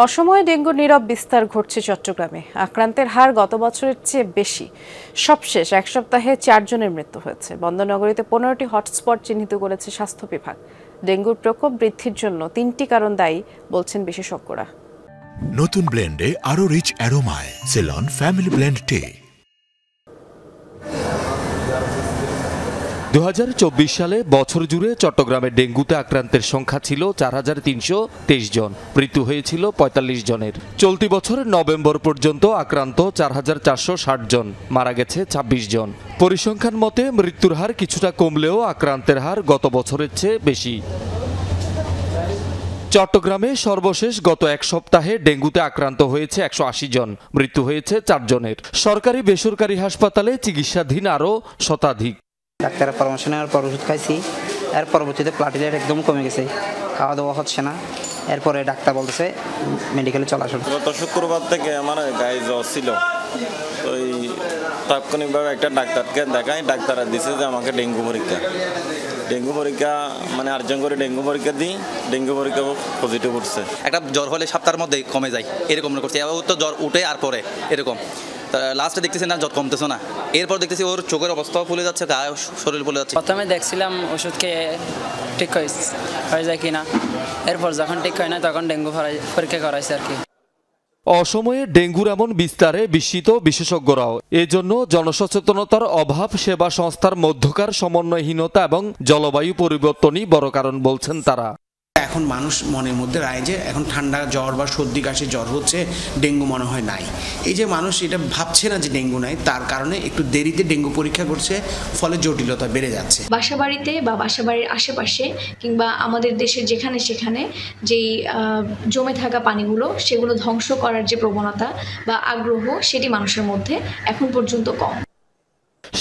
অসময়ে ডেঙ্গুর নীরব বিস্তার ঘটছে চট্টগ্রামে। আক্রান্তের হার গত বছরের চেয়ে বেশি। সবশেষ এক সপ্তাহে 4 জনের মৃত্যু হয়েছে। বন্দরনগরীতে 15টি হটস্পট চিহ্নিত করেছে স্বাস্থ্য বিভাগ। ডেঙ্গুর প্রকোপ বৃদ্ধির জন্য 3টি কারণ দায়ী বলছেন বিশেষজ্ঞরা। নতুন ব্লেন্ডে আরো রিচ অ্যারোমায় সেলন ফ্যামিলি ব্লেন্ড টে। 2024 সালে বছর জুড়ে চট্টগ্রামে ডেঙ্গুতে আক্রান্তের সংখ্যা ছিল 4323 জন, মৃত্যু হয়েছিল 45 জনের। চলতি বছরের নভেম্বর পর্যন্ত আক্রান্ত 4460 জন, মারা গেছে 26 জন। পরিসংখ্যান মতে মৃত্যুর হার কিছুটা কমলেও আক্রান্তের হার গত বছরের চেয়ে বেশি। চট্টগ্রামে সর্বশেষ গত এক সপ্তাহে ডেঙ্গুতে আক্রান্ত হয়েছে 180 জন, মৃত্যু হয়েছে 4 জনের। সরকারি বেসরকারি হাসপাতালে চিকিৎসাধীন আরও শতাধিক। ডাক্তারের পরামর্শ নেওয়ার পর ওষুধ খাইছি, এর পরবর্তীতে প্লাটিলেট একদম কমে গেছে, খাওয়া দাওয়া হচ্ছে না। এরপরে ডাক্তার বলতেছে মেডিকেলে চলে আসুন। গত শুক্রবার থেকে আমার গায়ে জ্বর ছিল, ওই তাৎক্ষণিকভাবে একটা ডাক্তারকে দেখাই, ডাক্তার দিছে যে আমাকে ডেঙ্গু পরীক্ষা মানে আর্জন করে ডেঙ্গু পরীক্ষা দিই, ডেঙ্গু পরীক্ষা পজিটিভ উঠছে। একটা জ্বর হলে সপ্তাহের মধ্যে কমে যায়, এরকম করছে। এবার তো জ্বর উঠে আর পরে এরকম লাস্টে দেখতেছি না জ্বর কমতেছে না, এরপর দেখতেছি ওর চোখের অবস্থাও ফুলে যাচ্ছে, গায়ে শরীর ফুলে যাচ্ছে। প্রথমে দেখছিলাম ওষুধ খেয়ে ঠিক হয়ে যায় কিনা, এরপর যখন ঠিক হয় না তখন ডেঙ্গু পরীক্ষা করাইছে আর কি। অসময়ে ডেঙ্গুর এমন বিস্তারে বিস্মিত বিশেষজ্ঞরাও। এজন্য জনসচেতনতার অভাব, সেবা সংস্থার মধ্যকার সমন্বয়হীনতা এবং জলবায়ু পরিবর্তনই বড় কারণ বলছেন তারা। এখন মানুষ মনের মধ্যে রায় যে এখন ঠান্ডা জ্বর বা সর্দি কাশি জ্বর হচ্ছে, ডেঙ্গু মনে হয় নাই। এই যে মানুষ এটা ভাবছে না যে ডেঙ্গু নাই, তার কারণে একটু দেরিতে ডেঙ্গু পরীক্ষা করছে, ফলে জটিলতা বেড়ে যাচ্ছে। বাসাবাড়িতে বা বাসাবাড়ির আশেপাশে কিংবা আমাদের দেশে যেখানে সেখানে যেই জমে থাকা পানিগুলো সেগুলো ধ্বংস করার যে প্রবণতা বা আগ্রহ সেটি মানুষের মধ্যে এখন পর্যন্ত কম।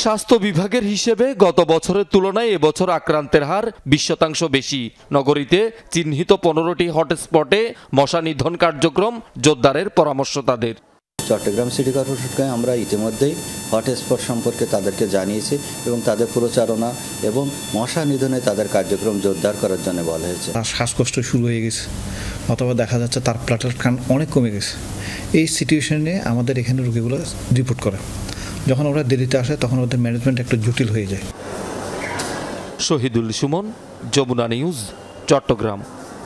স্বাস্থ্য বিভাগের হিসেবে গত বছরের তুলনায় এবছর আক্রান্তের হার 20% বেশি। নগরীতে চিহ্নিত 15টি হটস্পটে মশা নিধন কার্যক্রম জোরদারের পরামর্শ তাদের। চট্টগ্রাম সিটি কর্পোরেশনকে আমরা ইতিমধ্যেই হটস্পট সম্পর্কে তাদেরকে জানিয়েছি এবং তাদের প্রচারণা এবং মশা নিধনে তাদের কার্যক্রম জোরদার করার জন্য বলা হয়েছে। শ্বাসকষ্ট শুরু হয়ে গেছে, অথবা দেখা যাচ্ছে তার প্লাটেলেট কাউন্ট অনেক কমে গেছে। এই সিচুয়েশনে আমাদের এখানে রোগীগুলো রিপোর্ট করে, যখন ওরা দেরিতে আসে তখন ওদের ম্যানেজমেন্ট একটু জটিল হয়ে যায়। শহীদুল সুমন, যমুনা নিউজ, চট্টগ্রাম।